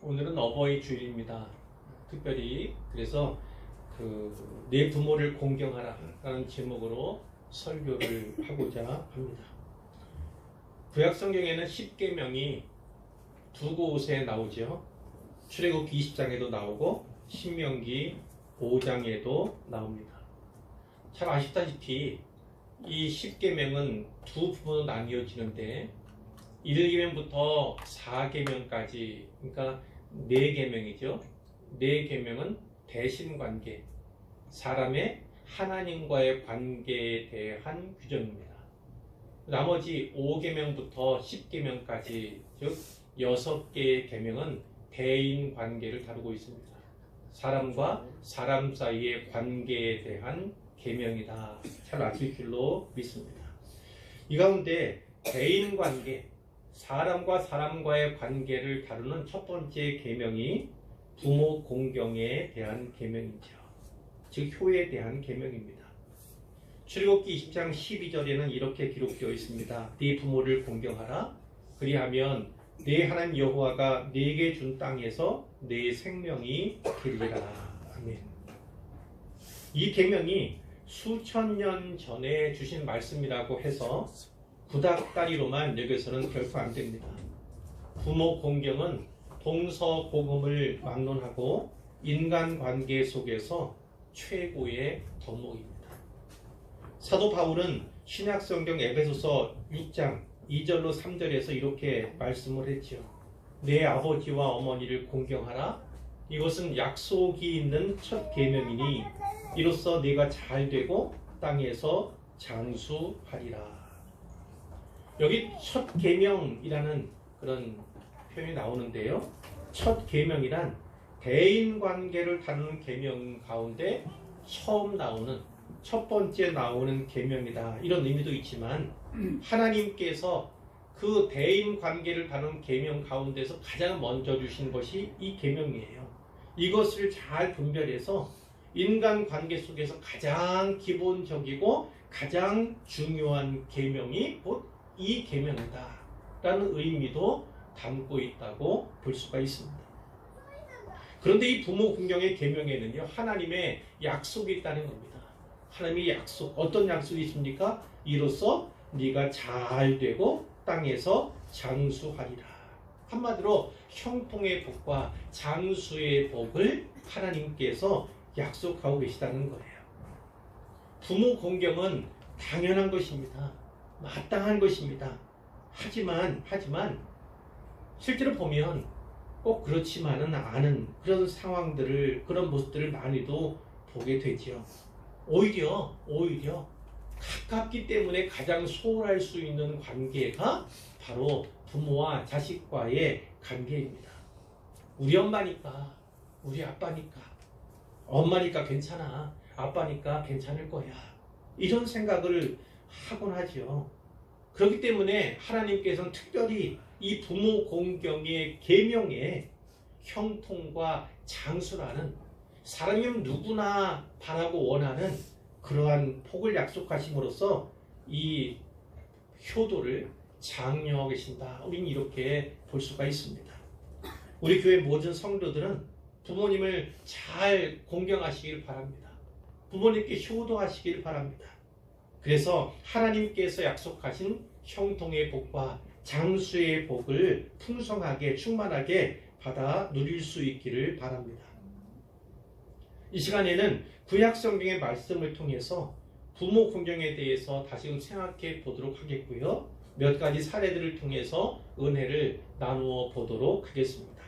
오늘은 어버이 주일입니다. 특별히 그래서 내 부모를 공경하라 라는 제목으로 설교를 하고자 합니다. 구약 성경에는 10계명이 두 곳에 나오죠. 출애굽기 20장에도 나오고 신명기 5장에도 나옵니다. 잘 아시다시피 이 10계명은 두 부분으로 나뉘어지는데 1계명부터 4계명까지, 그러니까 4계명이죠. 4계명은 대신관계, 사람의 하나님과의 관계에 대한 규정입니다. 나머지 5계명부터 10계명까지, 즉 6개의 계명은 대인관계를 다루고 있습니다. 사람과 사람 사이의 관계에 대한 계명이다. 잘 아실 줄로 믿습니다. 이 가운데 대인관계, 사람과 사람과의 관계를 다루는 첫 번째 계명이 부모 공경에 대한 계명이죠. 즉 효에 대한 계명입니다. 출애굽기 20장 12절에는 이렇게 기록되어 있습니다. 네 부모를 공경하라. 그리하면 네 하나님 여호와가 네게 준 땅에서 네 생명이 되리라. 아멘. 이 계명이 수천 년 전에 주신 말씀이라고 해서 구닥다리로만 여겨서는 결코 안 됩니다. 부모 공경은 동서고금을 막론하고 인간관계 속에서 최고의 덕목입니다. 사도 바울은 신약성경 에베소서 6장 2절로 3절에서 이렇게 말씀을 했죠. 내 아버지와 어머니를 공경하라. 이것은 약속이 있는 첫 계명이니 이로써 네가 잘되고 땅에서 장수하리라. 여기 첫 계명이라는 그런 표현이 나오는데요. 첫 계명이란 대인관계를 다루는 계명 가운데 처음 나오는, 첫 번째 나오는 계명이다. 이런 의미도 있지만 하나님께서 그 대인관계를 다루는 계명 가운데서 가장 먼저 주신 것이 이 계명이에요. 이것을 잘 분별해서 인간관계 속에서 가장 기본적이고 가장 중요한 계명이 곧 이 계명이다 라는 의미도 담고 있다고 볼 수가 있습니다. 그런데 이 부모 공경의 계명에는요, 하나님의 약속이 있다는 겁니다. 하나님의 약속, 어떤 약속이 있습니까? 이로써 네가 잘되고 땅에서 장수하리라. 한마디로 형통의 복과 장수의 복을 하나님께서 약속하고 계시다는 거예요. 부모 공경은 당연한 것입니다. 마땅한 것입니다. 하지만 실제로 보면 꼭 그렇지만은 않은 그런 상황들을, 그런 모습들을 많이도 보게 되죠. 오히려 가깝기 때문에 가장 소홀할 수 있는 관계가 바로 부모와 자식과의 관계입니다. 우리 엄마니까, 우리 아빠니까, 엄마니까 괜찮아, 아빠니까 괜찮을 거야, 이런 생각을 하곤 하죠. 그렇기 때문에 하나님께서는 특별히 이 부모 공경의 계명에 형통과 장수라는, 사람이면 누구나 바라고 원하는 그러한 복을 약속하심으로써 이 효도를 장려하고 계신다. 우리는 이렇게 볼 수가 있습니다. 우리 교회 모든 성도들은 부모님을 잘 공경하시길 바랍니다. 부모님께 효도하시길 바랍니다. 그래서 하나님께서 약속하신 형통의 복과 장수의 복을 풍성하게 충만하게 받아 누릴 수 있기를 바랍니다. 이 시간에는 구약 성경의 말씀을 통해서 부모 공경에 대해서 다시금 생각해 보도록 하겠고요. 몇 가지 사례들을 통해서 은혜를 나누어 보도록 하겠습니다.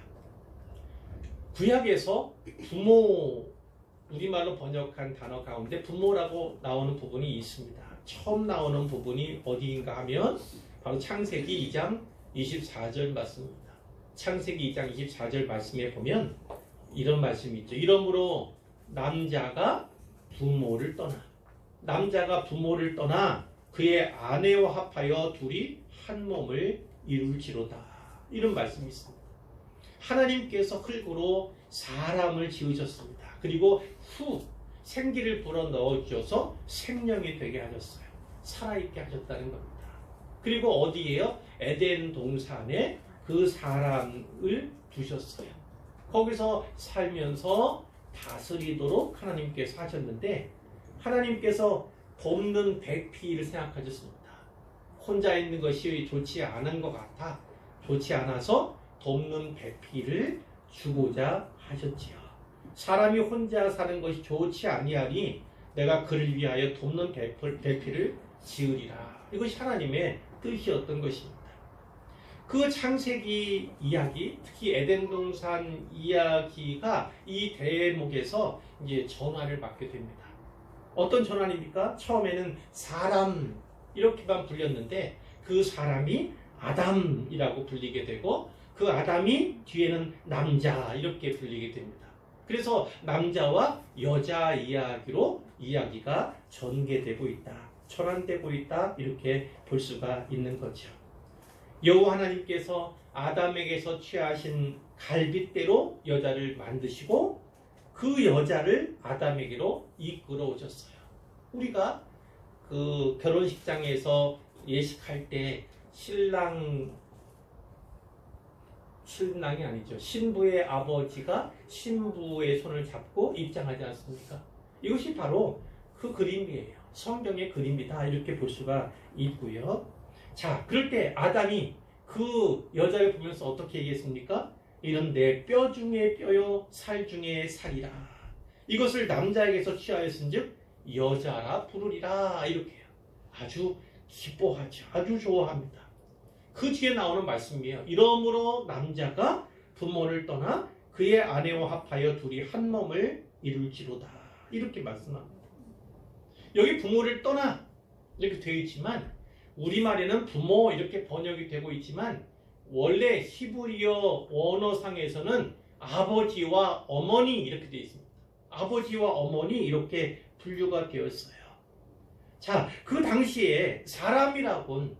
구약에서 부모, 우리말로 번역한 단어 가운데 부모라고 나오는 부분이 있습니다. 처음 나오는 부분이 어디인가 하면 바로 창세기 2장 24절 말씀입니다. 창세기 2장 24절 말씀에 보면 이런 말씀이 있죠. 이러므로 남자가 부모를 떠나 그의 아내와 합하여 둘이 한 몸을 이룰지로다. 이런 말씀이 있습니다. 하나님께서 흙으로 사람을 지으셨습니다. 그리고 후 생기를 불어넣어 주셔서 생명이 되게 하셨어요. 살아있게 하셨다는 겁니다. 그리고 어디에요? 에덴 동산에 그 사람을 두셨어요. 거기서 살면서 다스리도록 하나님께서 하셨는데 하나님께서 돕는 백피를 생각하셨습니다. 혼자 있는 것이 좋지 않은 것 같아 좋지 않아서 돕는 백피를 주고자 하셨지요. 사람이 혼자 사는 것이 좋지 아니하니 내가 그를 위하여 돕는 백피를 지으리라. 이것이 하나님의 뜻이었던 것입니다. 그 창세기 이야기, 특히 에덴 동산 이야기가 이 대목에서 이제 전환을 받게 됩니다. 어떤 전환입니까? 처음에는 사람 이렇게만 불렸는데 그 사람이 아담이라고 불리게 되고 그 아담이 뒤에는 남자 이렇게 불리게 됩니다. 그래서 남자와 여자 이야기로 이야기가 전개되고 있다, 전환되고 있다 이렇게 볼 수가 있는 거죠. 여호와 하나님께서 아담에게서 취하신 갈빗대로 여자를 만드시고 그 여자를 아담에게로 이끌어 오셨어요. 우리가 그 결혼식장에서 예식할 때 신랑이 아니죠. 신부의 아버지가 신부의 손을 잡고 입장하지 않습니까? 이것이 바로 그 그림이에요. 성경의 그림이다 이렇게 볼 수가 있고요. 자, 그럴 때 아담이 그 여자를 보면서 어떻게 얘기했습니까? 이는 내 뼈 중에 뼈요 살 중에 살이라. 이것을 남자에게서 취하였은즉 여자라 부르리라. 이렇게 해요. 아주 기뻐하죠. 아주 좋아합니다. 그 뒤에 나오는 말씀이에요. 이러므로 남자가 부모를 떠나 그의 아내와 합하여 둘이 한 몸을 이룰지로다. 이렇게 말씀합니다. 여기 부모를 떠나 이렇게 되어 있지만 우리말에는 부모 이렇게 번역이 되고 있지만 원래 히브리어 원어상에서는 아버지와 어머니 이렇게 되어 있습니다. 아버지와 어머니 이렇게 분류가 되었어요. 자, 그 당시에 사람이라곤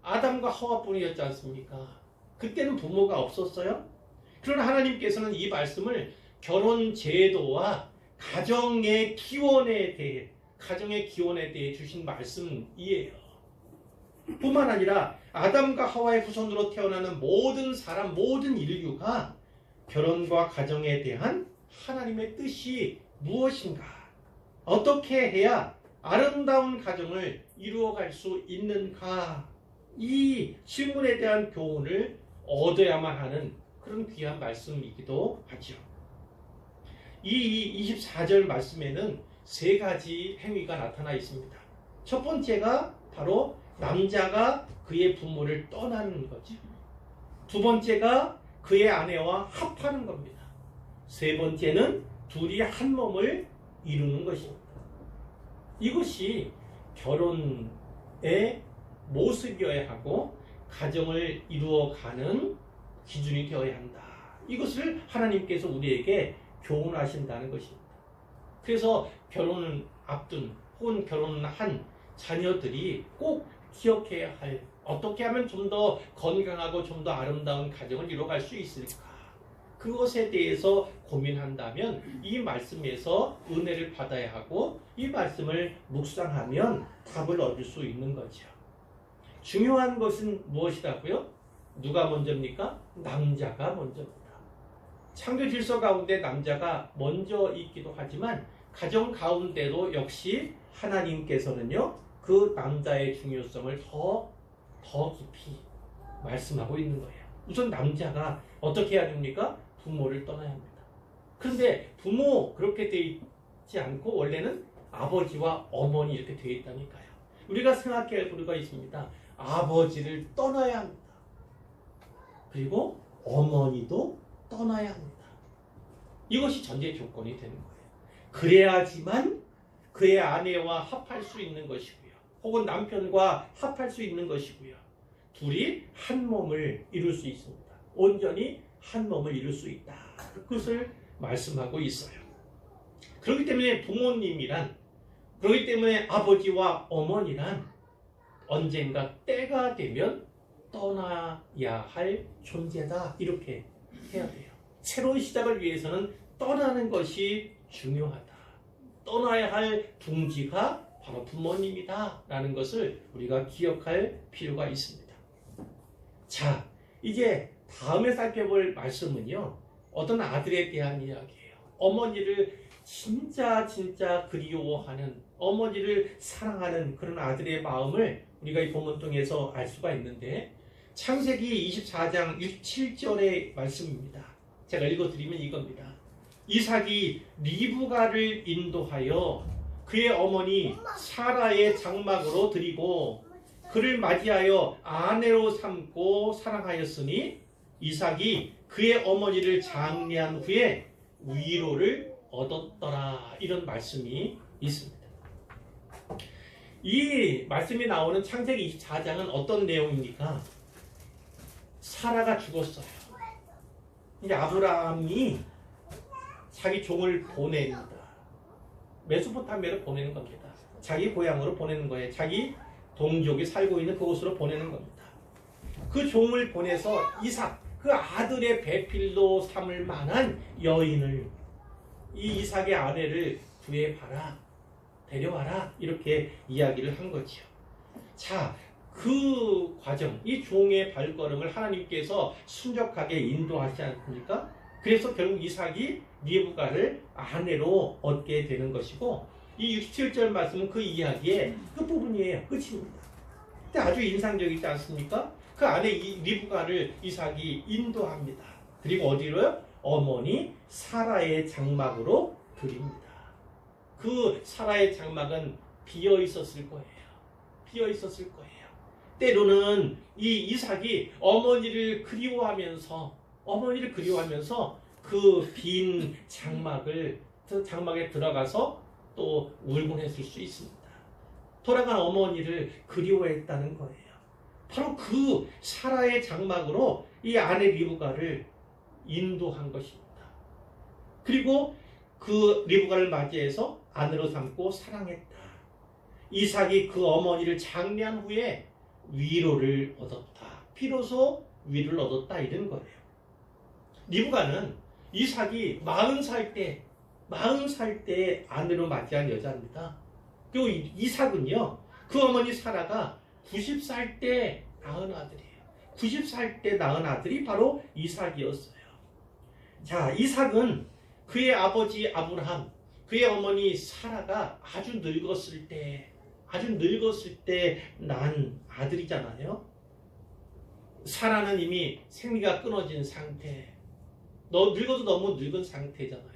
아담과 하와뿐이었지 않습니까? 그때는 부모가 없었어요. 그러나 하나님께서는 이 말씀을 결혼 제도와 가정의 기원에 대해 주신 말씀이에요. 뿐만 아니라 아담과 하와의 후손으로 태어나는 모든 사람, 모든 인류가 결혼과 가정에 대한 하나님의 뜻이 무엇인가? 어떻게 해야 아름다운 가정을 이루어갈 수 있는가? 이 질문에 대한 교훈을 얻어야만 하는 그런 귀한 말씀이기도 하죠. 이 24절 말씀에는 세 가지 행위가 나타나 있습니다. 첫 번째가 바로 남자가 그의 부모를 떠나는 거죠. 두 번째가 그의 아내와 합하는 겁니다. 세 번째는 둘이 한 몸을 이루는 것입니다. 이것이 결혼의 모습이어야 하고 가정을 이루어가는 기준이 되어야 한다. 이것을 하나님께서 우리에게 교훈하신다는 것입니다. 그래서 결혼을 앞둔 혹은 결혼을 한 자녀들이 꼭 기억해야 할, 어떻게 하면 좀 더 건강하고 좀 더 아름다운 가정을 이루어갈 수 있을까? 그것에 대해서 고민한다면 이 말씀에서 은혜를 받아야 하고 이 말씀을 묵상하면 답을 얻을 수 있는 거죠. 중요한 것은 무엇이라고요? 누가 먼저입니까? 남자가 먼저입니다. 창조 질서 가운데 남자가 먼저 있기도 하지만 가정 가운데도 역시 하나님께서는요 그 남자의 중요성을 더 깊이 말씀하고 있는 거예요. 우선 남자가 어떻게 해야 됩니까? 부모를 떠나야 합니다. 그런데 부모 그렇게 돼 있지 않고 원래는 아버지와 어머니 이렇게 돼 있다니까요. 우리가 생각해야 할 필요가 있습니다. 아버지를 떠나야 합니다. 그리고 어머니도 떠나야 합니다. 이것이 전제 조건이 되는 거예요. 그래야지만 그의 아내와 합할 수 있는 것이고요. 혹은 남편과 합할 수 있는 것이고요. 둘이 한 몸을 이룰 수 있습니다. 온전히 한 몸을 이룰 수 있다. 그것을 말씀하고 있어요. 그렇기 때문에 부모님이란, 그렇기 때문에 아버지와 어머니란 언젠가 때가 되면 떠나야 할 존재다. 이렇게 해야 돼요. 새로운 시작을 위해서는 떠나는 것이 중요하다. 떠나야 할 둥지가 바로 부모님이다 라는 것을 우리가 기억할 필요가 있습니다. 자, 이제 다음에 살펴볼 말씀은요 어떤 아들에 대한 이야기예요. 어머니를 진짜 그리워하는, 어머니를 사랑하는 그런 아들의 마음을 우리가 이 본문 통해서 알 수가 있는데, 창세기 24장 7절의 말씀입니다. 제가 읽어드리면 이겁니다. 이삭이 리브가를 인도하여 그의 어머니 사라의 장막으로 드리고 그를 맞이하여 아내로 삼고 사랑하였으니 이삭이 그의 어머니를 장례한 후에 위로를 얻었더라. 이런 말씀이 있습니다. 이 말씀이 나오는 창세기 24장은 어떤 내용입니까? 사라가 죽었어요. 이제 아브라함이 자기 종을 보냅니다. 메소포타미아로 보내는 겁니다. 자기 고향으로 보내는 거예요. 자기 동족이 살고 있는 그곳으로 보내는 겁니다. 그 종을 보내서 이삭, 그 아들의 배필로 삼을 만한 여인을, 이 이삭의 아내를 구해봐라, 데려와라, 이렇게 이야기를 한 거지요. 자, 그 과정, 이 종의 발걸음을 하나님께서 순적하게 인도하지 않습니까? 그래서 결국 이삭이 리브가를 아내로 얻게 되는 것이고, 이 67절 말씀은 그 이야기의 끝부분이에요. 끝입니다. 근데 아주 인상적이지 않습니까? 그 안에 이 리브가를 이삭이 인도합니다. 그리고 어디로요? 어머니 사라의 장막으로 드립니다. 그 사라의 장막은 비어 있었을 거예요. 비어 있었을 거예요. 때로는 이 이삭이 어머니를 그리워하면서 그 빈 장막에 들어가서 또 울곤 했을 수 있습니다. 돌아간 어머니를 그리워했다는 거예요. 바로 그 사라의 장막으로 이 아내 리브가를 인도한 것입니다. 그리고 그 리브가를 맞이해서 아내로 삼고 사랑했다. 이삭이 그 어머니를 장례한 후에 위로를 얻었다. 비로소 위로를 얻었다, 이런 거예요. 리브가는 이삭이 40살 때 아내로 맞이한 여자입니다. 그리고 이삭은요, 그 어머니 사라가 90살 때 낳은 아들이에요. 90살 때 낳은 아들이 바로 이삭이었어요. 자, 이삭은 그의 아버지 아브라함, 그의 어머니 사라가 아주 늙었을 때 낳은 아들이잖아요. 사라는 이미 생리가 끊어진 상태, 늙어도 너무 늙은 상태잖아요.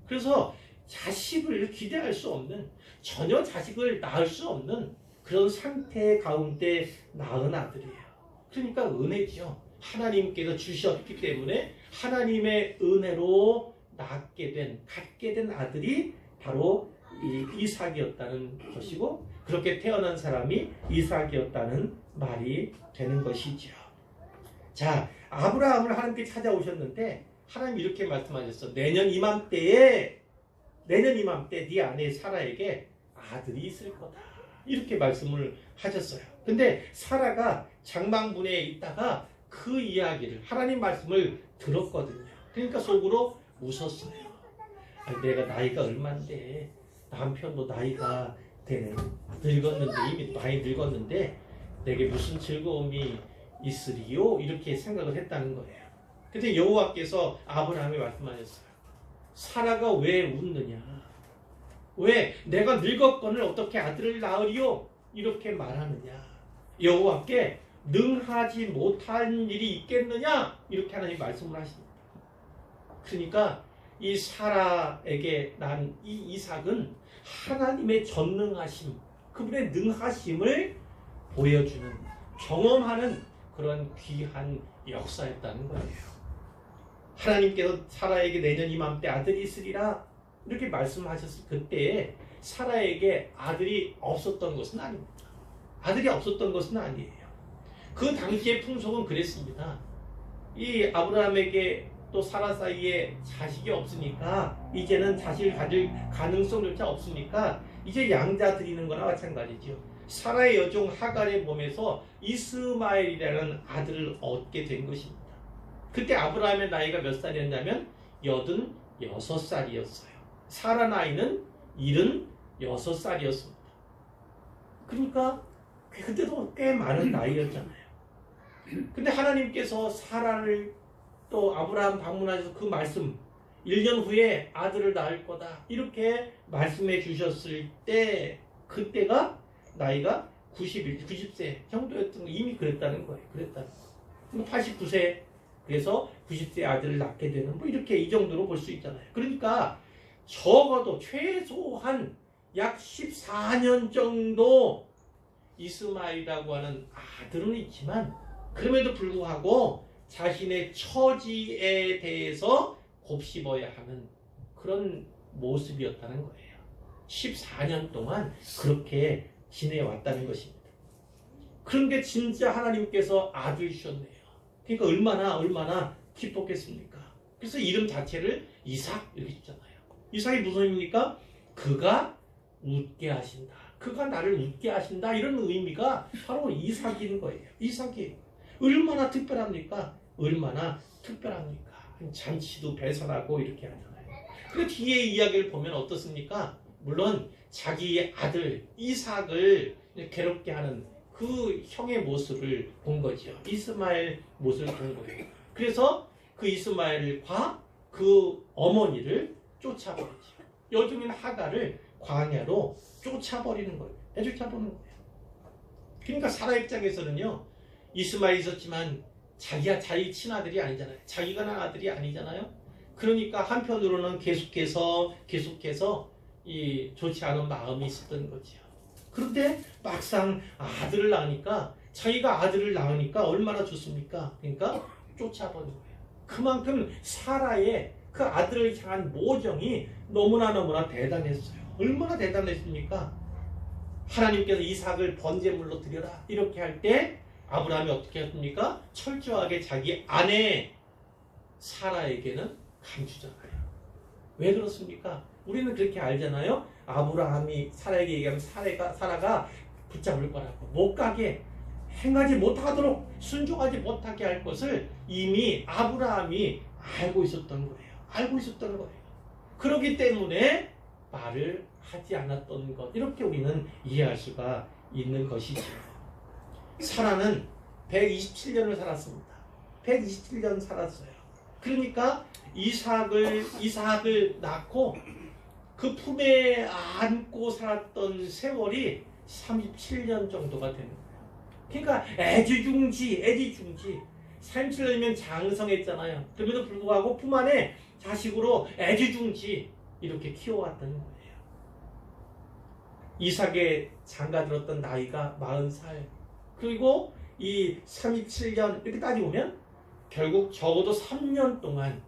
그래서 자식을 기대할 수 없는, 전혀 자식을 낳을 수 없는 그런 상태 가운데 낳은 아들이에요. 그러니까 은혜죠. 하나님께서 주셨기 때문에 하나님의 은혜로 갖게 된 아들이 바로 이삭이었다는 것이고, 그렇게 태어난 사람이 이삭이었다는 말이 되는 것이죠. 자, 아브라함을 하나님께 찾아오셨는데 하나님이 이렇게 말씀하셨어. 내년 이맘때 네 아내 사라에게 아들이 있을 거다, 이렇게 말씀을 하셨어요. 근데 사라가 장막문에 있다가 그 이야기를, 하나님 말씀을 들었거든요. 그러니까 속으로 웃었어요. 내가 나이가 얼만데, 남편도 나이가 되네, 늙었는데, 이미 많이 늙었는데 내게 무슨 즐거움이 있으리요? 이렇게 생각을 했다는 거예요. 근데 여호와께서 아브라함에 말씀하셨어요. 사라가 왜 웃느냐? 왜 내가 늙었거늘 어떻게 아들을 낳으리요? 이렇게 말하느냐? 여호와께 능하지 못한 일이 있겠느냐? 이렇게 하나님 말씀을 하십니다. 그러니까 이 사라에게 난 이 이삭은 하나님의 전능하심, 그분의 능하심을 보여주는, 경험하는 그런 귀한 역사였다는 거예요. 하나님께서 사라에게 내년 이맘때 아들이 있으리라 이렇게 말씀하셨을 그때에 사라에게 아들이 없었던 것은 아닙니다. 아들이 없었던 것은 아니에요. 그 당시의 풍속은 그랬습니다. 이 아브라함에게 또 사라 사이에 자식이 없으니까, 이제는 자식을 가질 가능성조차 없으니까 이제 양자 드리는 거나 마찬가지죠. 사라의 여종 하갈의 몸에서 이스마엘이라는 아들을 얻게 된 것입니다. 그때 아브라함의 나이가 몇 살이었냐면 86살이었어요. 사라 나이는 76살이었습니다. 그러니까 그때도 꽤 많은 나이였잖아요. 근데 하나님께서 사라를 또 아브라함 방문하셔서 그 말씀 1년 후에 아들을 낳을 거다 이렇게 말씀해 주셨을 때 그때가 나이가 90세 정도였던 거 이미 그랬다는 거예요. 그랬다는 거. 89세 그래서 90세 아들을 낳게 되는 뭐 이렇게 이 정도로 볼 수 있잖아요. 그러니까 적어도 최소한 약 14년 정도 이스마엘이라고 하는 아들은 있지만 그럼에도 불구하고 자신의 처지에 대해서 곱씹어야 하는 그런 모습이었다는 거예요. 14년 동안 그렇게 지내왔다는 것입니다. 그런데 진짜 하나님께서 아들 주셨네요. 그러니까 얼마나 기뻤겠습니까? 그래서 이름 자체를 이삭 이렇게 주잖아요. 이삭이 무슨 의미입니까? 그가 웃게 하신다. 그가 나를 웃게 하신다. 이런 의미가 바로 이삭인 거예요. 이삭이 얼마나 특별합니까? 얼마나 특별합니까? 잔치도 배설하고 이렇게 하잖아요. 그 뒤에 이야기를 보면 어떻습니까? 물론 자기의 아들 이삭을 괴롭게 하는 그 형의 모습을 본 거죠. 이스마엘 모습을 본 거예요. 그래서 그 이스마엘과 그 어머니를 쫓아버리죠. 여종인 하갈을 광야로 쫓아버리는 거예요. 쫓아버리는 거예요. 그러니까 사라 입장에서는요. 이스마엘이 있었지만 자기 친아들이 아니잖아요. 자기가 낳은 아들이 아니잖아요. 그러니까 한편으로는 계속해서 이 좋지 않은 마음이 있었던 거죠. 그런데 막상 아들을 낳으니까 자기가 아들을 낳으니까 얼마나 좋습니까? 그러니까 쫓아버린 거예요. 그만큼 사라의 그 아들을 향한 모정이 너무나 대단했어요. 얼마나 대단했습니까? 하나님께서 이삭을 번제물로 드려라 이렇게 할 때 아브라함이 어떻게 했습니까? 철저하게 자기 아내 사라에게는 감추잖아요. 왜 그렇습니까? 우리는 그렇게 알잖아요. 아브라함이 사라에게 얘기하면 사라가 붙잡을 거라고 못 가게 행하지 못하도록 순종하지 못하게 할 것을 이미 아브라함이 알고 있었던 거예요. 알고 있었던 거예요. 그렇기 때문에 말을 하지 않았던 것 이렇게 우리는 이해할 수가 있는 것이죠. 사라는 127년을 살았습니다. 127년 살았어요. 그러니까 이삭을 낳고 그 품에 안고 살았던 세월이 37년 정도가 되는 거예요. 그러니까 애지중지 37년이면 장성했잖아요. 그럼에도 불구하고 품 안에 자식으로 애지중지 이렇게 키워왔던 거예요. 이삭의 장가들었던 나이가 40살. 그리고 이 37년 이렇게 따지보면 결국 적어도 3년 동안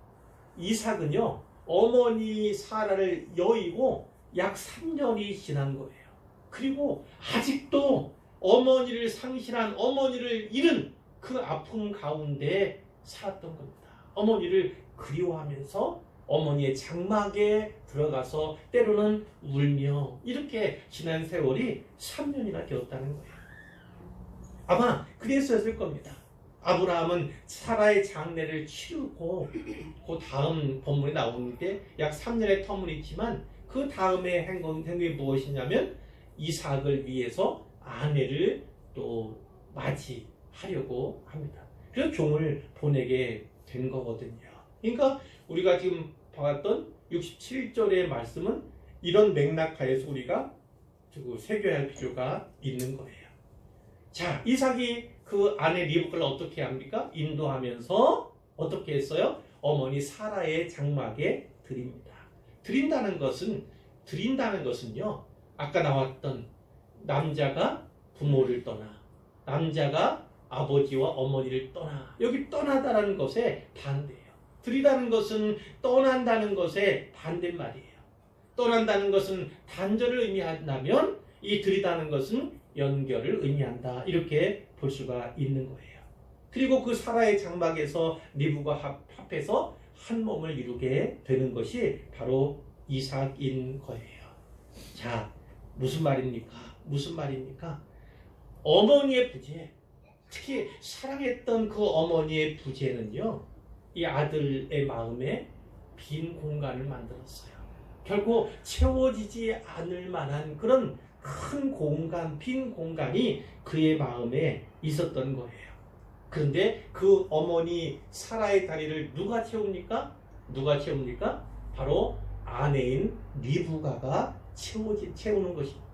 이삭은요 어머니 사라를 여의고 약 3년이 지난 거예요. 그리고 아직도 어머니를 상실한 어머니를 잃은 그 아픔 가운데 살았던 겁니다. 어머니를 그리워하면서 어머니의 장막에 들어가서 때로는 울며 이렇게 지난 세월이 3년이나 되었다는 거예요. 아마 그랬었을 겁니다. 아브라함은 사라의 장례를 치르고 그 다음 본문에 나오는데 약 3년의 텀은 있지만 그 다음에 행동이 무엇이냐면 이삭을 위해서 아내를 또 맞이하려고 합니다. 그래서 종을 보내게 된 거거든요. 그러니까 우리가 지금 봐왔던 67절의 말씀은 이런 맥락하에서 우리가 새겨야 할 필요가 있는 거예요. 자, 이삭이 그 아내 리브카를 어떻게 합니까? 인도하면서 어떻게 했어요? 어머니 사라의 장막에 드립니다. 드린다는 것은요. 아까 나왔던 남자가 부모를 떠나, 남자가 아버지와 어머니를 떠나, 여기 떠나다라는 것에 반대예요. 드리다는 것은 떠난다는 것의 반대말이에요. 떠난다는 것은 단절을 의미한다면 이 드리다는 것은 연결을 의미한다. 이렇게 볼 수가 있는 거예요. 그리고 그 사라의 장막에서 리브가 합해서 한 몸을 이루게 되는 것이 바로 이삭인 거예요. 자, 무슨 말입니까? 어머니의 부재, 특히 사랑했던 그 어머니의 부재는요, 이 아들의 마음에 빈 공간을 만들었어요. 결코 채워지지 않을 만한 그런 큰 공간, 빈 공간이 그의 마음에 있었던 거예요. 그런데 그 어머니 사라의 다리를 누가 채웁니까? 누가 채웁니까? 바로 아내인 리브가가 채우는 것입니다.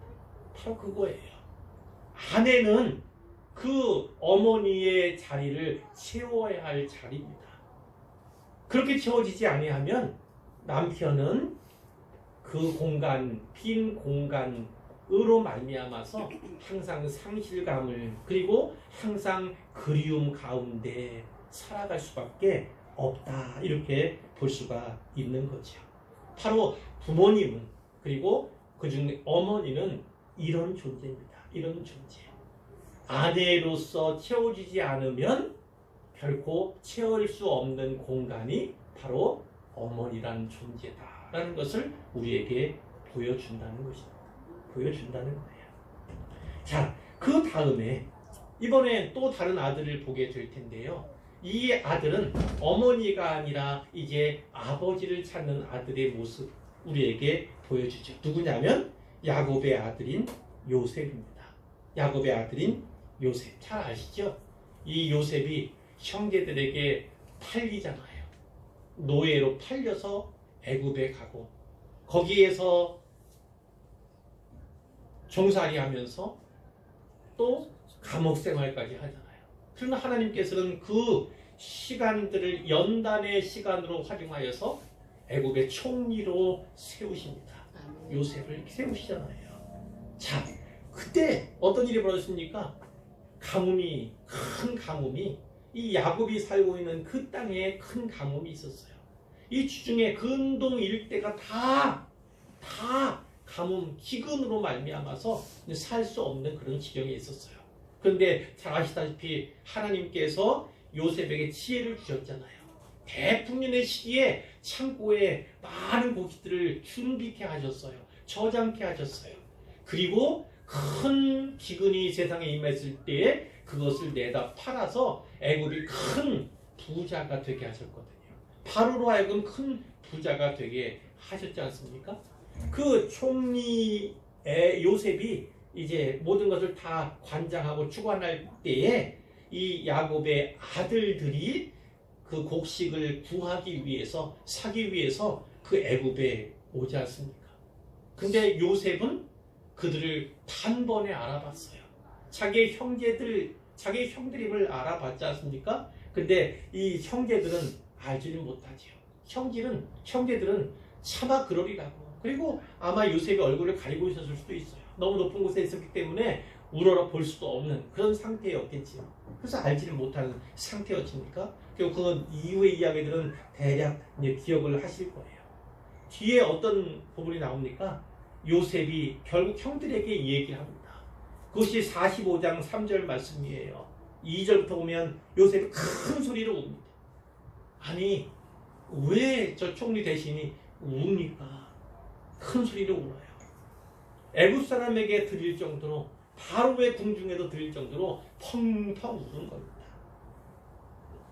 바로 그거예요. 아내는 그 어머니의 자리를 채워야 할 자리입니다. 그렇게 채워지지 아니하면 남편은 그 공간, 빈 공간으로 말미암아서 항상 상실감을 그리고 항상 그리움 가운데 살아갈 수밖에 없다. 이렇게 볼 수가 있는 거죠. 바로 부모님은 그리고 그중 어머니는 이런 존재입니다. 이런 존재. 아내로서 채워지지 않으면 결코 채울 수 없는 공간이 바로 어머니라는 존재다라는 것을 우리에게 보여준다는 것입니다. 보여준다는 거예요. 자, 그 다음에 이번에 또 다른 아들을 보게 될 텐데요. 이 아들은 어머니가 아니라 이제 아버지를 찾는 아들의 모습 우리에게 보여주죠. 누구냐면 야곱의 아들인 요셉입니다. 야곱의 아들인 요셉. 잘 아시죠? 이 요셉이 형제들에게 팔리잖아요. 노예로 팔려서 애굽에 가고 거기에서 종살이 하면서 또 감옥 생활까지 하잖아요. 그러나 하나님께서는 그 시간들을 연단의 시간으로 활용하여서 애굽의 총리로 세우십니다. 요셉을 세우시잖아요. 자, 그때 어떤 일이 벌어졌습니까? 큰 가뭄이 이 야곱이 살고 있는 그 땅에 큰 가뭄이 있었어요. 이 주중에 근동 일대가 다 가뭄, 기근으로 말미암아서 살 수 없는 그런 지경에 있었어요. 그런데 잘 아시다시피 하나님께서 요셉에게 지혜를 주셨잖아요. 대풍년의 시기에 창고에 많은 고기들을 준비케 하셨어요. 저장케 하셨어요. 그리고 큰 기근이 세상에 임했을 때에 그것을 내다 팔아서 애굽이 큰 부자가 되게 하셨거든요. 바로로 하여금 큰 부자가 되게 하셨지 않습니까? 그 총리의 요셉이 이제 모든 것을 다 관장하고 주관할 때에 이 야곱의 아들들이 그 곡식을 구하기 위해서 사기 위해서 그 애굽에 오지 않습니까? 근데 요셉은 그들을 단번에 알아봤어요. 자기 형들임을 알아봤지 않습니까? 근데 이 형제들은 알지를 못하지요. 형제들은 차마 그러리라고. 그리고 아마 요셉의 얼굴을 가리고 있었을 수도 있어요. 너무 높은 곳에 있었기 때문에 우러러 볼 수도 없는 그런 상태였겠지요. 그래서 알지를 못하는 상태였습니까? 그리고 그 이후의 이야기들은 대략 이제 기억을 하실 거예요. 뒤에 어떤 부분이 나옵니까? 요셉이 결국 형들에게 얘기를 합니다. 그것이 45장 3절 말씀이에요. 2절부터 보면 요셉이 큰 소리로 웁니다. 아니, 왜 저 총리 대신이 웁니까? 큰 소리로 울어요. 애굽 사람에게 들릴 정도로 바로의 궁중에도 들릴 정도로 펑펑 우는 겁니다.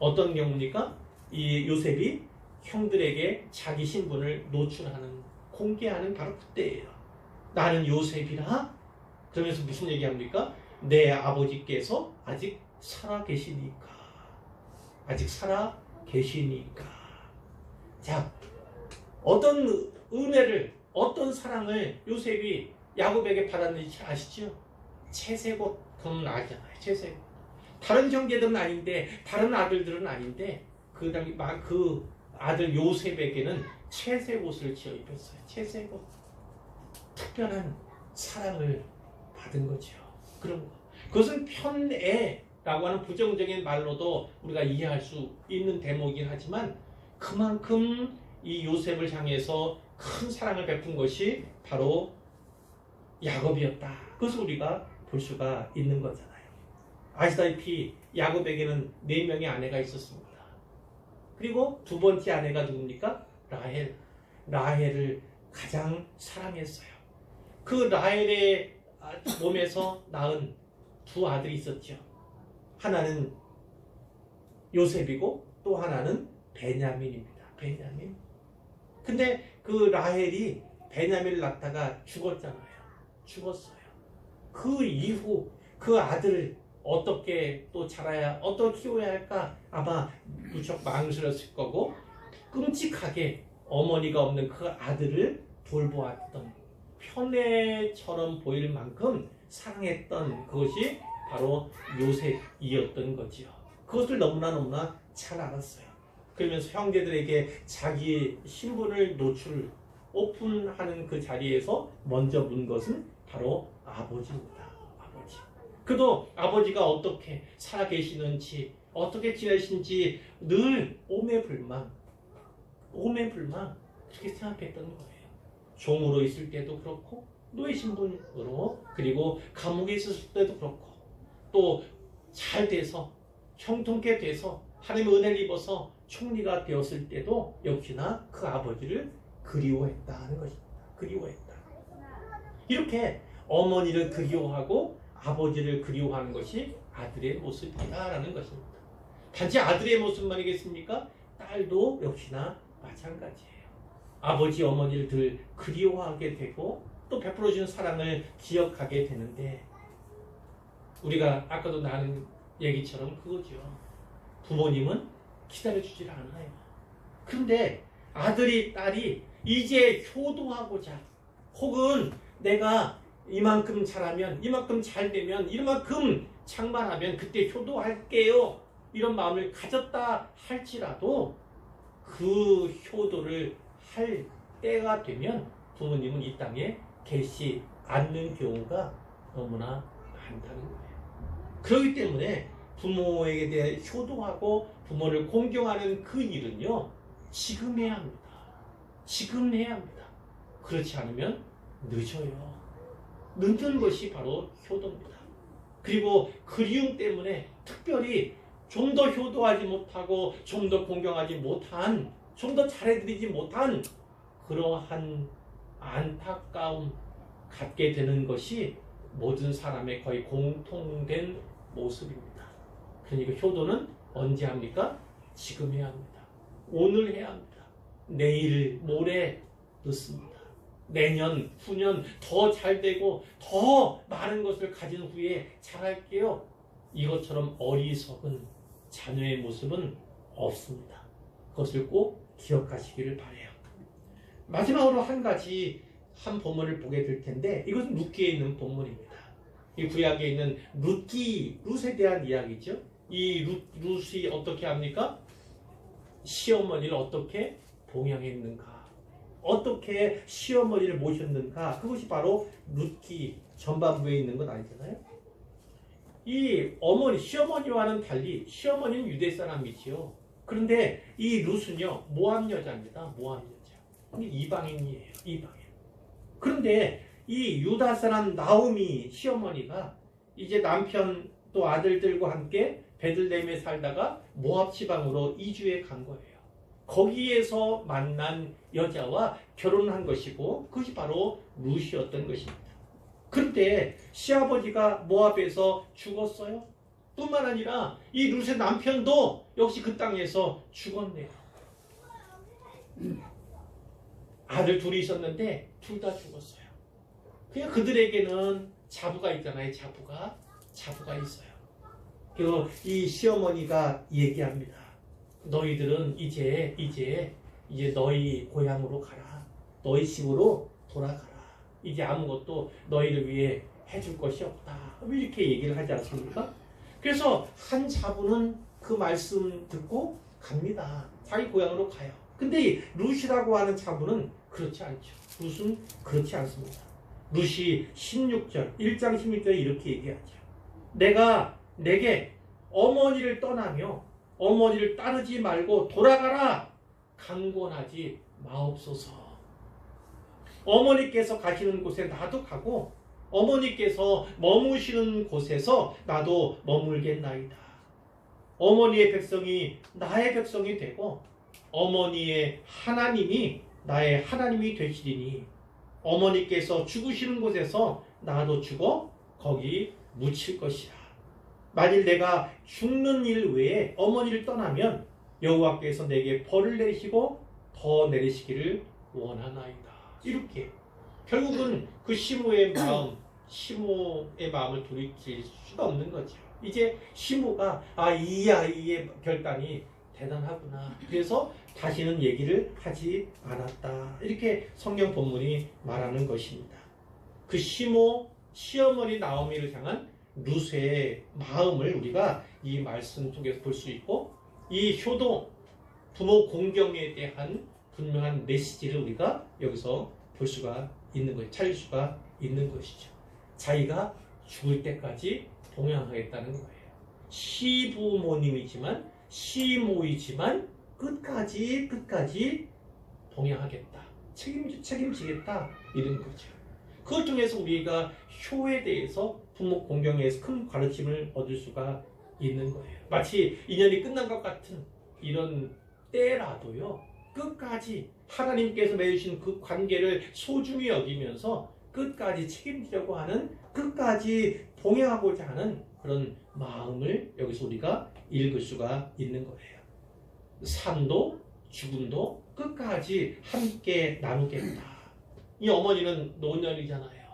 어떤 경우입니까? 이 요셉이 형들에게 자기 신분을 노출하는 공개하는 바로 그때예요. 나는 요셉이라. 그러면서 무슨 얘기합니까? 내 아버지께서 아직 살아 계시니까. 아직 살아 계시니까. 자, 어떤 은혜를, 어떤 사랑을 요셉이 야곱에게 받았는지 아시죠? 채색옷, 그건 알잖아요. 채색옷. 다른 형제들은 아닌데, 다른 아들들은 아닌데, 그 아들 요셉에게는 채색옷을 지어 입혔어요. 채색옷. 특별한 사랑을 받은 거죠. 그런 거. 그것은 편애라고 하는 부정적인 말로도 우리가 이해할 수 있는 대목이긴 하지만 그만큼 이 요셉을 향해서 큰 사랑을 베푼 것이 바로 야곱이었다. 그것을 우리가 볼 수가 있는 거잖아요. 아시다시피 야곱에게는 4명의 아내가 있었습니다. 그리고 두 번째 아내가 누굽니까? 라헬. 라헬을 가장 사랑했어요. 그 라헬의 몸에서 낳은 두 아들이 있었죠. 하나는 요셉이고 또 하나는 베냐민입니다. 베냐민. 근데 그 라헬이 베냐민을 낳다가 죽었잖아요. 죽었어요. 그 이후 그 아들을 어떻게 또 자라야 어떻게 키워야 할까 아마 무척 망설였을 거고 끔찍하게 어머니가 없는 그 아들을 돌보았던 편애처럼 보일 만큼 사랑했던 그것이 바로 요셉이었던 거지요. 그것을 너무나 잘 알았어요. 그러면서 형제들에게 자기의 신분을 오픈하는 그 자리에서 먼저 문 것은 바로 아버지입니다. 아버지. 그도 아버지가 어떻게 살아계시는지 어떻게 지내신지 늘 오매불망 그렇게 생각했던 거예요. 종으로 있을 때도 그렇고 노예 신분으로 그리고 감옥에 있었을 때도 그렇고 또 잘 돼서 형통케 돼서 하나님의 은혜를 입어서 총리가 되었을 때도 역시나 그 아버지를 그리워했다는 것입니다. 그리워했다. 이렇게 어머니를 그리워하고 아버지를 그리워하는 것이 아들의 모습이다라는 것입니다. 단지 아들의 모습만이겠습니까? 딸도 역시나 마찬가지예요. 아버지 어머니를 늘 그리워하게 되고 또 베풀어 주는 사랑을 기억하게 되는데 우리가 아까도 나눈 얘기처럼 그거죠. 부모님은 기다려주질 않아요. 그런데 아들이 딸이 이제 효도하고자 혹은 내가 이만큼 잘하면 이만큼 잘 되면 이만큼 장만하면 그때 효도할게요. 이런 마음을 가졌다 할지라도 그 효도를 할 때가 되면 부모님은 이 땅에 계시 않는 경우가 너무나 많다는 거예요. 그렇기 때문에 부모에게 대해 효도하고 부모를 공경하는 그 일은요 지금 해야 합니다. 지금 해야 합니다. 그렇지 않으면 늦어요. 늦는 것이 바로 효도입니다. 그리고 그리움 때문에 특별히 좀 더 효도하지 못하고 좀 더 공경하지 못한 좀 더 잘해드리지 못한 그러한 안타까움 갖게 되는 것이 모든 사람의 거의 공통된 모습입니다. 그러니까 효도는 언제 합니까? 지금 해야 합니다. 오늘 해야 합니다. 내일, 모레 늦습니다. 내년, 후년 더 잘 되고 더 많은 것을 가진 후에 잘할게요. 이것처럼 어리석은 자녀의 모습은 없습니다. 그것을 꼭 기억하시기를 바라요. 마지막으로 한 본문을 보게 될 텐데 이것은 룻기에 있는 본문입니다. 이 구약에 있는 룻에 대한 이야기죠. 이 룻이 어떻게 합니까? 시어머니를 어떻게 봉양했는가, 어떻게 시어머니를 모셨는가, 그것이 바로 룻기 전반부에 있는 건 아니잖아요. 이 시어머니와는 달리 시어머니는 유대 사람이지요. 그런데 이 룻은요 모압 여자입니다. 모압 여자. 이방인이에요. 이방인. 그런데 이 유다 사람 나오미 시어머니가 이제 남편 또 아들들과 함께 베들레헴에 살다가 모압 지방으로 이주해 간 거예요. 거기에서 만난 여자와 결혼한 것이고 그것이 바로 룻이었던 것입니다. 그런데 시아버지가 모압에서 죽었어요. 뿐만 아니라 이 룻의 남편도 역시 그 땅에서 죽었네요. 아들 둘이 있었는데 둘 다 죽었어요. 그냥 그들에게는 자부가 있잖아요. 자부가 있어요. 그리고 이 시어머니가 얘기합니다. 너희들은 이제 너희 고향으로 가라. 너희 집으로 돌아가라. 이제 아무것도 너희를 위해 해줄 것이 없다. 이렇게 얘기를 하지 않습니까? 그래서 한 자부는 그 말씀 듣고 갑니다. 자기 고향으로 가요. 근데 이 룻이라고 하는 자부는 그렇지 않죠. 룻은 그렇지 않습니다. 룻이 1장 16절에 이렇게 얘기하죠. 내가 내게 어머니를 떠나며 어머니를 따르지 말고 돌아가라 강권하지 마옵소서. 어머니께서 가시는 곳에 나도 가고 어머니께서 머무시는 곳에서 나도 머물겠나이다. 어머니의 백성이 나의 백성이 되고 어머니의 하나님이 나의 하나님이 되시리니 어머니께서 죽으시는 곳에서 나도 죽어 거기 묻힐 것이라. 만일 내가 죽는 일 외에 어머니를 떠나면 여호와께서 내게 벌을 내리시고 더 내리시기를 원하나이다. 이렇게 결국은 그 시모의 마음을 돌이킬 수가 없는 거죠. 이제 시모가 이 아이의 결단이 대단하구나. 그래서 다시는 얘기를 하지 않았다. 이렇게 성경 본문이 말하는 것입니다. 그 시모 시어머니 나오미를 향한 루세의 마음을 우리가 이 말씀 속에서 볼 수 있고, 이 효도 부모 공경에 대한 분명한 메시지를 우리가 여기서 볼 수가 있는 거예요. 찾을 수가 있는 것이죠. 자기가 죽을 때까지 동행하겠다는 거예요. 시부모님이지만 시모이지만 끝까지 동행하겠다. 책임지겠다. 이런 거죠. 그걸 통해서 우리가 효에 대해서 부모 공경에서 큰 가르침을 얻을 수가 있는 거예요. 마치 인연이 끝난 것 같은 이런 때라도요, 끝까지 하나님께서 맺으신 그 관계를 소중히 여기면서 끝까지 책임지려고 하는, 끝까지 동행하고자 하는 그런 마음을 여기서 우리가 읽을 수가 있는 거예요. 삶도 죽음도 끝까지 함께 나누겠다. 이 어머니는 노년이잖아요.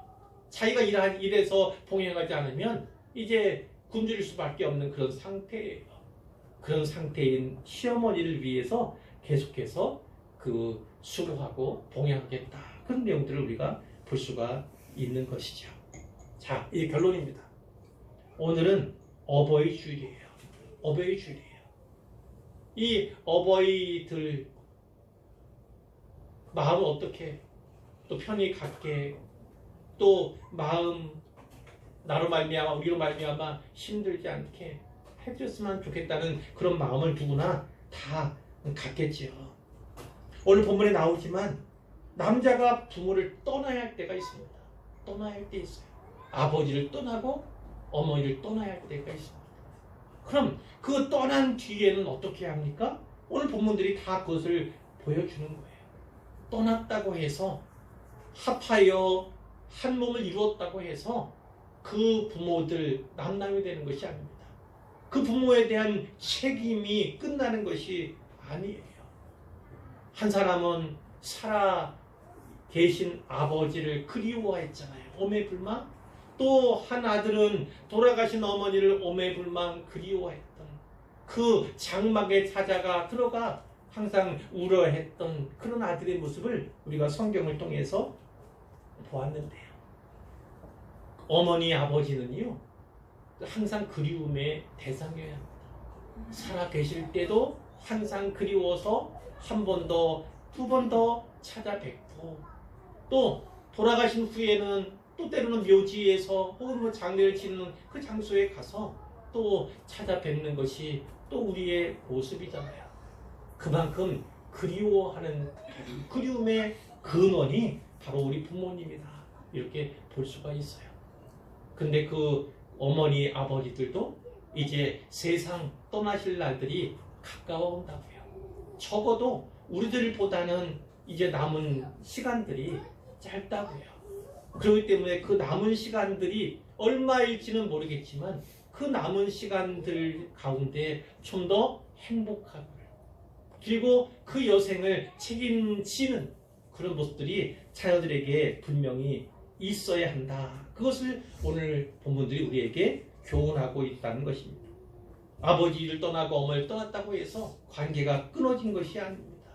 자기가 일해서 동행하지 않으면 이제 굶주릴 수밖에 없는 그런 상태예요. 그런 상태인 시어머니를 위해서 계속해서 그 수고하고 동행하겠다. 그런 내용들을 우리가 볼 수가 있는 것이죠. 자, 이제 결론입니다. 오늘은 어버이 주일이에요. 어버이 주일이에요. 이 어버이들 마음을 어떻게 또 편히 갖게, 또 마음 나로 말미암아 우리로 말미암아 힘들지 않게 해줬으면 좋겠다는 그런 마음을 누구나 다 갖겠지요. 오늘 본문에 나오지만 남자가 부모를 떠나야 할 때가 있습니다. 떠나야 할 때 있어요. 아버지를 떠나고 어머니를 떠나야 할 때가 있습니다. 그럼 그 떠난 뒤에는 어떻게 합니까? 오늘 본문들이 다 그것을 보여주는 거예요. 떠났다고 해서 합하여 한 몸을 이루었다고 해서 그 부모들 남남이 되는 것이 아닙니다. 그 부모에 대한 책임이 끝나는 것이 아니에요. 한 사람은 살아 계신 아버지를 그리워했잖아요. 오매불망. 또 한 아들은 돌아가신 어머니를 오매불망 그리워했던, 그 장막에 찾아가 들어가 항상 울어했던 그런 아들의 모습을 우리가 성경을 통해서 보았는데요. 어머니 아버지는요, 항상 그리움의 대상이어야 합니다. 살아 계실 때도 항상 그리워서 한 번 더, 두 번 더 찾아뵙고, 또 돌아가신 후에는 또 때로는 묘지에서 혹은 뭐 장례를 치는 그 장소에 가서 또 찾아뵙는 것이 또 우리의 모습이잖아요. 그만큼 그리워하는, 그리움의 근원이 바로 우리 부모님이다. 이렇게 볼 수가 있어요. 근데 그 어머니 아버지들도 이제 세상 떠나실 날들이 가까워온다고요. 적어도 우리들보다는 이제 남은 시간들이 짧다고요. 그렇기 때문에 그 남은 시간들이 얼마일지는 모르겠지만 그 남은 시간들 가운데 좀 더 행복하고, 그리고 그 여생을 책임지는 그런 모습들이 자녀들에게 분명히 있어야 한다. 그것을 오늘 본문들이 우리에게 교훈하고 있다는 것입니다. 아버지를 떠나고 어머니를 떠났다고 해서 관계가 끊어진 것이 아닙니다.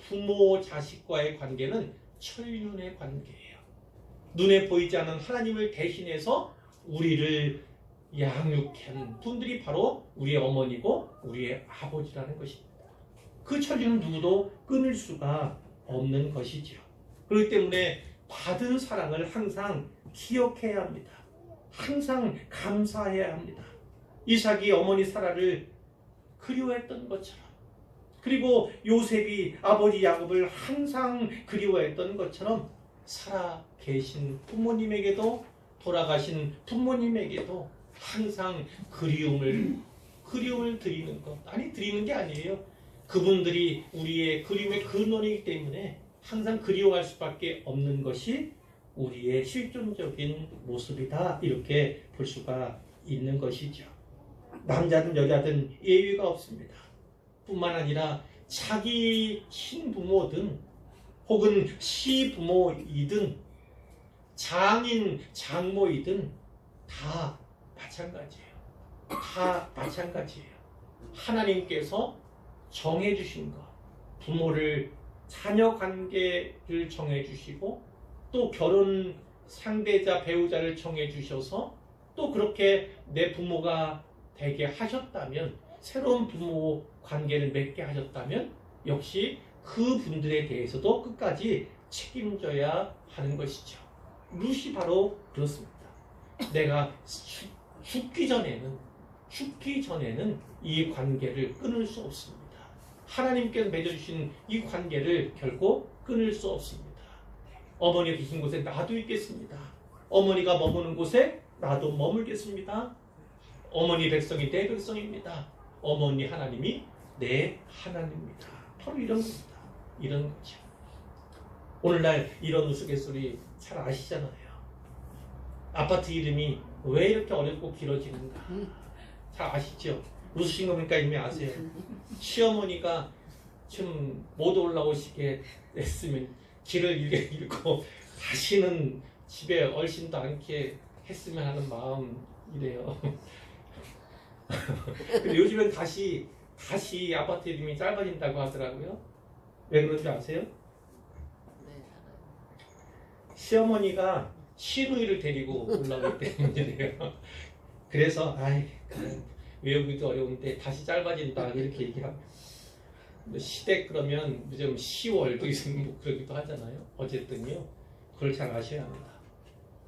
부모 자식과의 관계는 천륜의 관계예요. 눈에 보이지 않는 하나님을 대신해서 우리를 양육한 분들이 바로 우리의 어머니고 우리의 아버지라는 것입니다. 그 천륜은 누구도 끊을 수가 없는 것이지요. 그렇기 때문에 받은 사랑을 항상 기억해야 합니다. 항상 감사해야 합니다. 이삭이 어머니 사라를 그리워했던 것처럼, 그리고 요셉이 아버지 야곱을 항상 그리워했던 것처럼 살아 계신 부모님에게도 돌아가신 부모님에게도 항상 그리움을 드리는 것. 아니, 드리는 게 아니에요. 그분들이 우리의 그리움의 근원이기 때문에 항상 그리워할 수밖에 없는 것이 우리의 실존적인 모습이다. 이렇게 볼 수가 있는 것이죠. 남자든 여자든 예외가 없습니다. 뿐만 아니라 자기 친부모든 혹은 시부모이든 장인 장모이든 다 마찬가지예요. 다 마찬가지예요. 하나님께서 정해주신 것, 부모를 자녀 관계를 정해주시고 또 결혼 상대자 배우자를 정해주셔서 또 그렇게 내 부모가 되게 하셨다면, 새로운 부모 관계를 맺게 하셨다면 역시 그 분들에 대해서도 끝까지 책임져야 하는 것이죠. 룻이 바로 그렇습니다. 내가 죽기 전에는 이 관계를 끊을 수 없습니다. 하나님께서 맺어주신 이 관계를 결코 끊을 수 없습니다. 어머니가 계신 곳에 나도 있겠습니다. 어머니가 머무는 곳에 나도 머물겠습니다. 어머니 백성이 내 백성입니다. 어머니 하나님이 내 하나님입니다. 바로 이런 겁니다. 이런 거죠. 오늘날 이런 우스갯소리 잘 아시잖아요. 아파트 이름이 왜 이렇게 어렵고 길어지는가 잘 아시죠? 웃으신 거니까 이미 아세요. 시어머니가 좀 못 올라오시게 했으면 길을 잃고 다시는 집에 얼씬도 않게 했으면 하는 마음이래요. 근데 요즘엔 다시 아파트 이름이 짧아진다고 하더라고요. 왜 그런지 아세요? 시어머니가 시누이를 데리고 올라오기 때문이래요. 그래서 외우기도 어려운데 다시 짧아진다 이렇게 얘기하고, 시댁 그러면 요즘 10월도 있으면 그러기도 하잖아요. 어쨌든요, 그걸 잘 아셔야 합니다.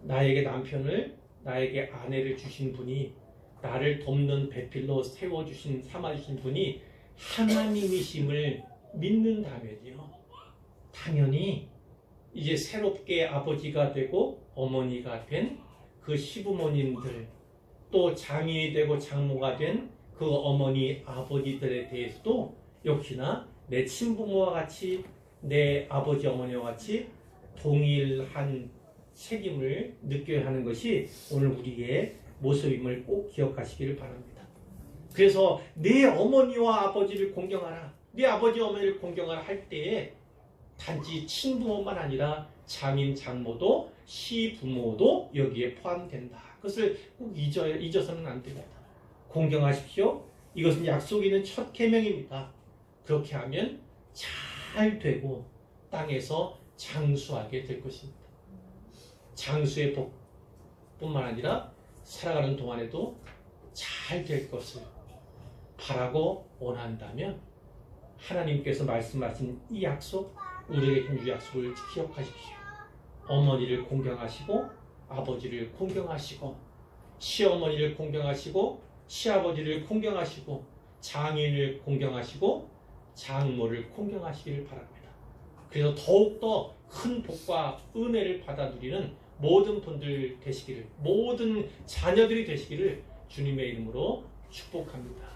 나에게 남편을, 나에게 아내를 주신 분이, 나를 돕는 배필로 세워주신, 삼아주신 분이 하나님이심을 믿는다면요, 당연히 이제 새롭게 아버지가 되고 어머니가 된 그 시부모님들, 또 장인이 되고 장모가 된 그 어머니 아버지들에 대해서도 역시나 내 친부모와 같이, 내 아버지 어머니와 같이 동일한 책임을 느껴야 하는 것이 오늘 우리의 모습임을 꼭 기억하시기를 바랍니다. 그래서 내 어머니와 아버지를 공경하라, 내 아버지 어머니를 공경하라 할 때에 단지 친부모만 아니라 장인 장모도 시부모도 여기에 포함된다. 그것을 꼭 잊어서는 안 됩니다. 공경하십시오. 이것은 약속이 있는 첫 계명입니다. 그렇게 하면 잘 되고 땅에서 장수하게 될 것입니다. 장수의 복뿐만 아니라 살아가는 동안에도 잘 될 것을 바라고 원한다면 하나님께서 말씀하신 이 약속, 우리에게 준 이 약속을 기억하십시오. 어머니를 공경하시고 아버지를 공경하시고 시어머니를 공경하시고 시아버지를 공경하시고 장인을 공경하시고 장모를 공경하시기를 바랍니다. 그래서 더욱더 큰 복과 은혜를 받아 누리는 모든 분들 되시기를, 모든 자녀들이 되시기를 주님의 이름으로 축복합니다.